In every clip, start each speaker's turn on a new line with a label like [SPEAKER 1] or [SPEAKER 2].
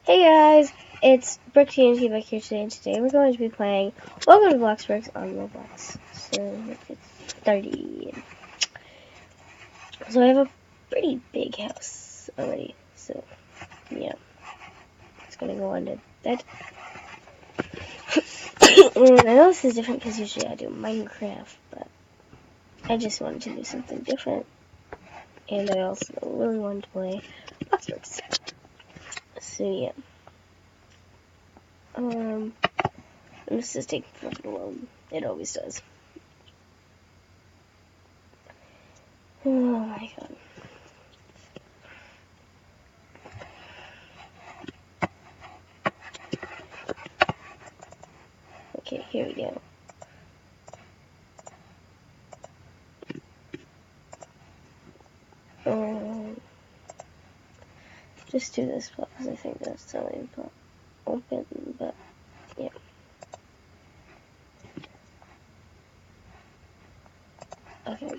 [SPEAKER 1] Hey guys, it's Brooke TNT back here today, and today we're going to be playing Welcome to Bloxburgh on Roblox. So let's get started. So I have a pretty big house already, so yeah, it's gonna go on to that. And I know this is different because usually I do Minecraft, but I just wanted to do something different, and I also really wanted to play Bloxburgh. So yeah. This is taking forever to load. It always does. Oh my god. Okay, here we go. Just do this because I think that's totally open, but yeah. Okay.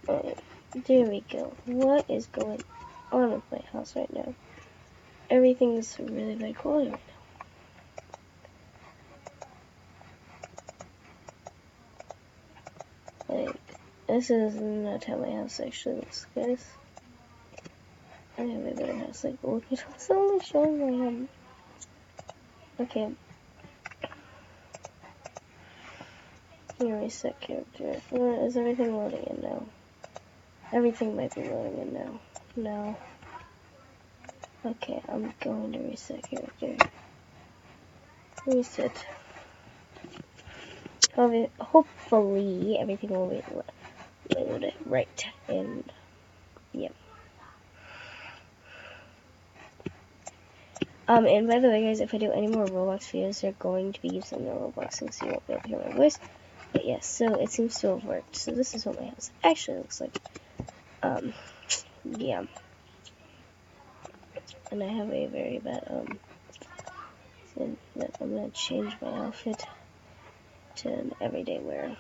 [SPEAKER 1] Alright, there we go. What is going on with my house right now? Everything's really bad quality right now. Like, this is not how my house actually looks, guys. I have a better house. Like, look at it's only showing my Okay. Here, reset character. Is everything loading in now? Everything might be loading in now. No. Okay, I'm going to reset character. Reset. Hopefully everything will be loaded right, and yep. And by the way, guys, if I do any more Roblox videos, they're going to be using the Roblox, so you won't be able to hear my voice. But yes, so it seems to have worked. So this is what my house actually looks like. Yeah. And I have a very bad, thing that I'm gonna change my outfit to an everyday wear.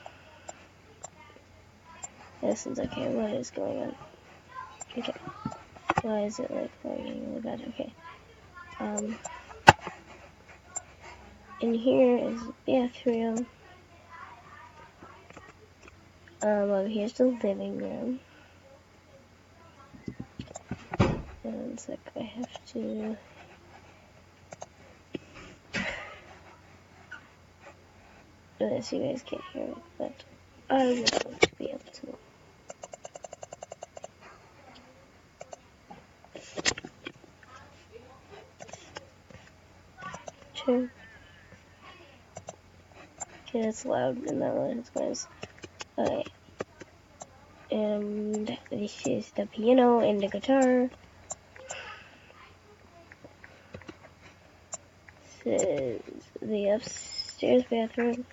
[SPEAKER 1] Essence, okay, what is going on? Okay. Why is it like lagging really bad? Okay. And here is the bathroom. Over here's the living room. And it's like I have to do this. You guys can't hear it, but I'm going to be able to. Sure. Okay, that's loud and not really his voice. Okay. And this is the piano and the guitar. This is the upstairs bathroom.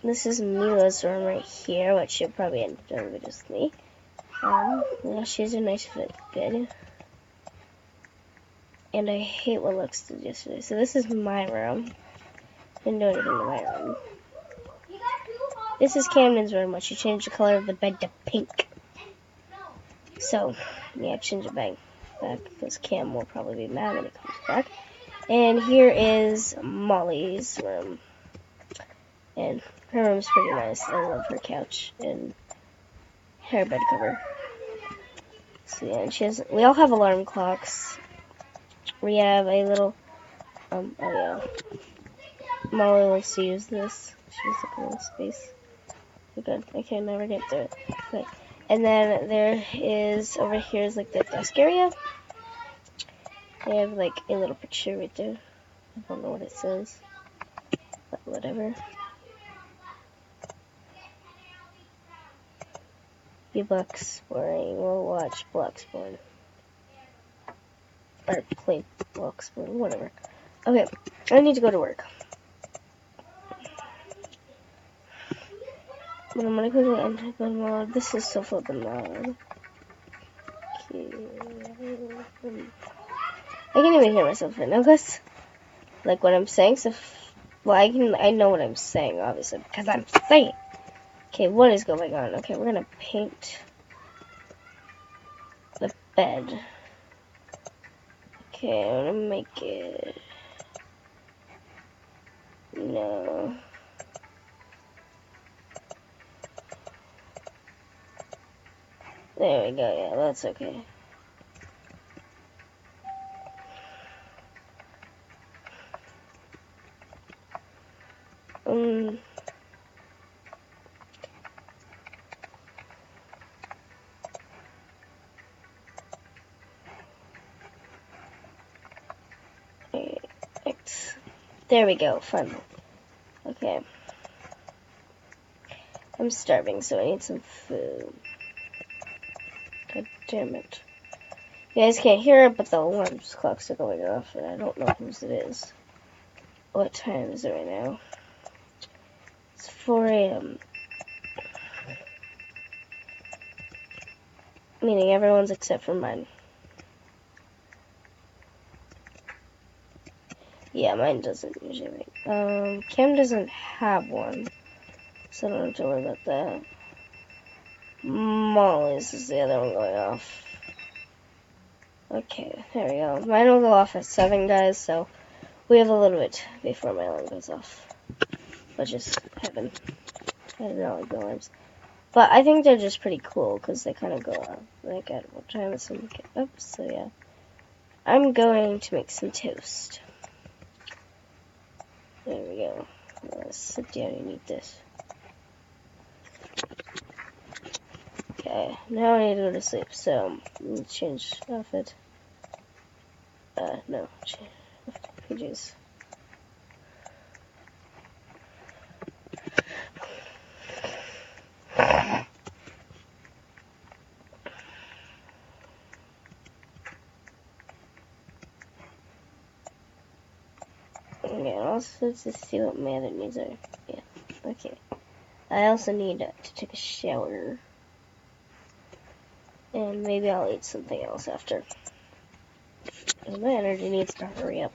[SPEAKER 1] This is Mila's room right here, which she'll probably end up doing with just me. Yeah, she's a nice bed. And I hate what Lux did yesterday. So this is my room. Didn't do anything to my room. This is Camden's room, which she changed the color of the bed to pink. So, yeah, change it back because Cam will probably be mad when he comes back. And here is Molly's room. And her room's pretty nice. I love her couch and her bed cover. So yeah, and we all have alarm clocks. We have a little, oh yeah. Molly likes to use this. She's looking in space. Good. I can never get through it. Okay. And then there is, over here is like the desk area. They have like a little picture right there. I don't know what it says, but whatever. Be bloxburgh. We'll watch bloxburgh. Or play bloxburgh, whatever. Okay, I need to go to work. But I'm gonna quickly enter the mode. This is so flippin' loud. Okay. I can't even hear myself right now, guys. like what I'm saying. So, well, I know what I'm saying, obviously, because I'm saying. Okay, what is going on? Okay, we're gonna paint the bed. Okay, I'm gonna make it. No. There we go. Yeah, that's okay. There we go. Fun. Okay. I'm starving, so I need some food. God damn it. You guys can't hear it, but the alarm clocks are going off, and I don't know whose it is. What time is it right now? It's 4 a.m. Meaning everyone's except for mine. Yeah, mine doesn't usually ring. Kim doesn't have one, so I don't have to worry about that. Molly's is the other one going off. Okay, there we go. Mine will go off at 7, guys, so we have a little bit before my alarm goes off. Which is heaven. I don't know the alarms. But I think they're just pretty cool, because they kind of go off, like, at what time it's going to get up, so yeah. I'm going to make some toast. There we go. Let's sit down and eat this. Okay, now I need to go to sleep, so let's change outfit. No, pages. Okay, also let's just see what my other needs are. Yeah, okay. I also need to take a shower. And maybe I'll eat something else after. And my energy needs to hurry up.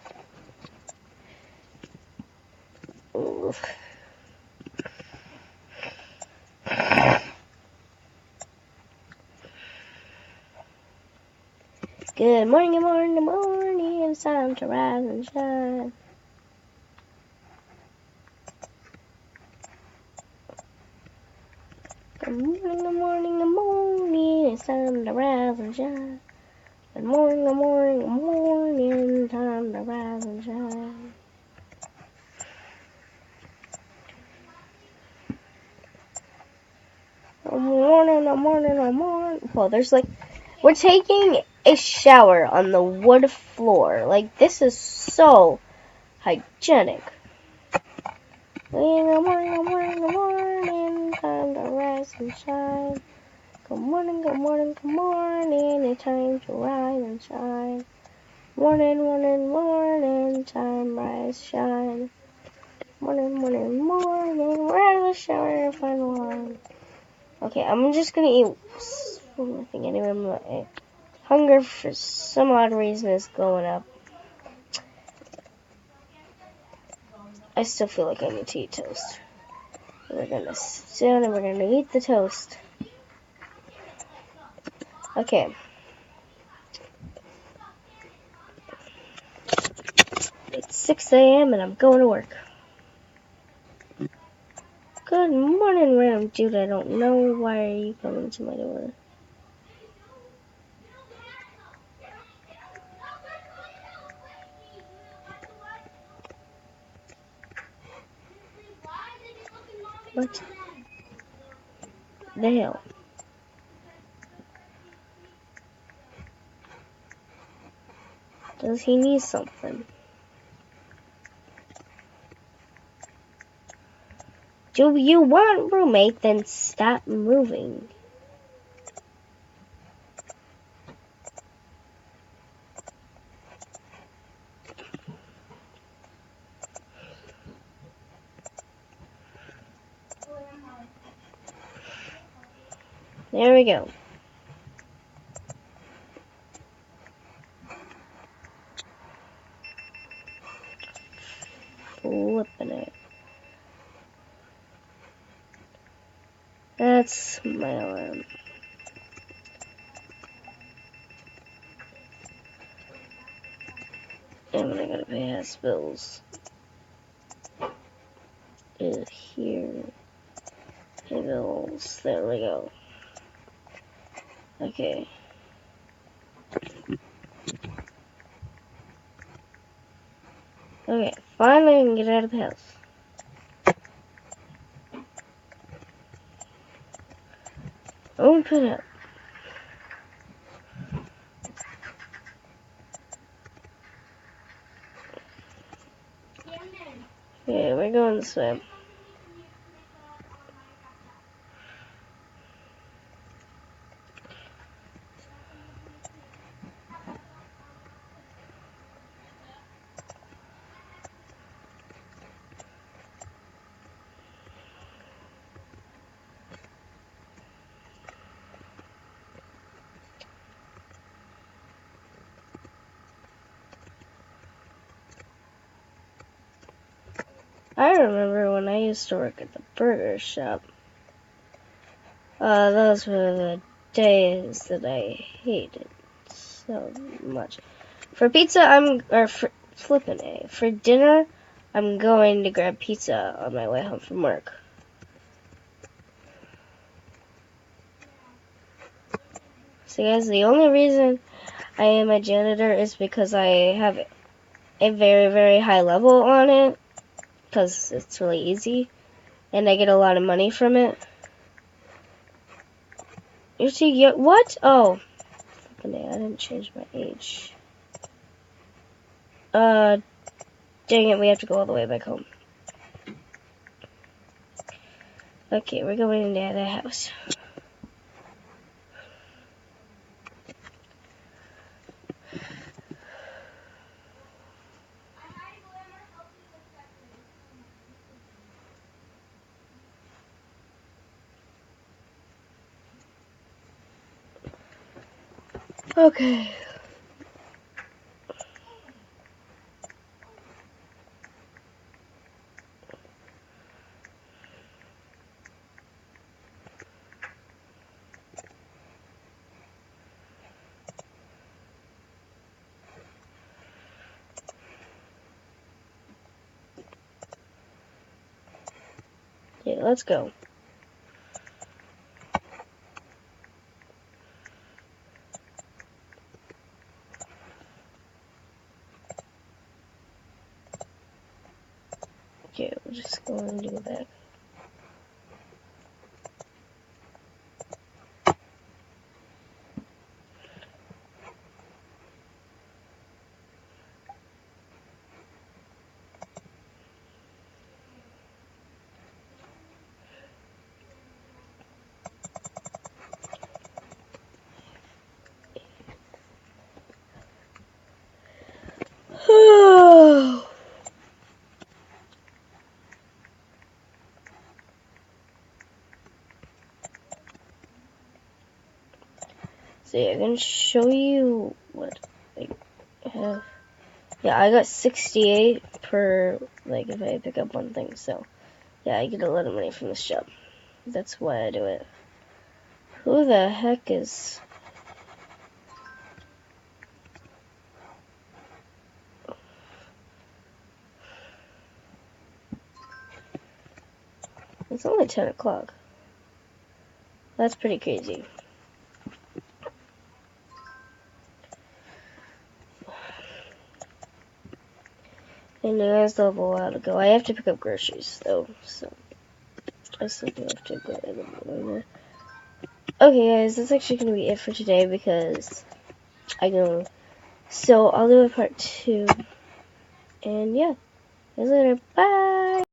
[SPEAKER 1] Oof. Good morning, good morning, good morning. It's time to rise and shine. Good morning, good morning, good morning. It's time to rise and shine. Good morning, good morning, good morning. Time to rise and shine. Good morning, good morning, good morning. Well, there's like, we're taking a shower on the wood floor. Like, this is so hygienic. Good morning, good morning, good morning. Time to rise and shine. Good morning, good morning, good morning. It's time to rise and shine. Morning, morning, morning. Time rise, shine. Morning, morning, morning. We're out of the shower, final one. Okay, I'm just gonna eat one more thing anyway. My hunger for some odd reason is going up. I still feel like I need to eat toast. We're gonna sit down and we're gonna eat the toast. Okay. It's 6 a.m. and I'm going to work. Good morning, random dude. I don't know. Why are you coming to my door? What the hell? Does he need something? Do you want roommate? Then stop moving. There we go. flipping it. That's my alarm. And when I gotta pay house bills. Is here. Pay bills. There we go. Okay. Okay, finally I can get out of the house. Open up. Okay, we're going to swim. I remember when I used to work at the burger shop. Those were the days that I hated so much. For pizza, flipping A. For dinner, I'm going to grab pizza on my way home from work. So guys, the only reason I am a janitor is because I have a very, very high level on it. Because it's really easy. And I get a lot of money from it. You see, what? Oh. I didn't change my age. Dang it, we have to go all the way back home. Okay, we're going into the house. Okay. Yeah, let's go. Okay, we're just going to go back. So yeah, I'm gonna show you what I have. Yeah, I got 68 per, like, if I pick up one thing, so yeah, I get a lot of money from this job. That's why I do it. Who the heck is... It's only 10 o'clock. That's pretty crazy. And I still have a while to go. I have to pick up groceries, though, so I still have to go in the morning. Okay, guys, that's actually going to be it for today because I know. So I'll do a part 2. And yeah, see you later. Bye!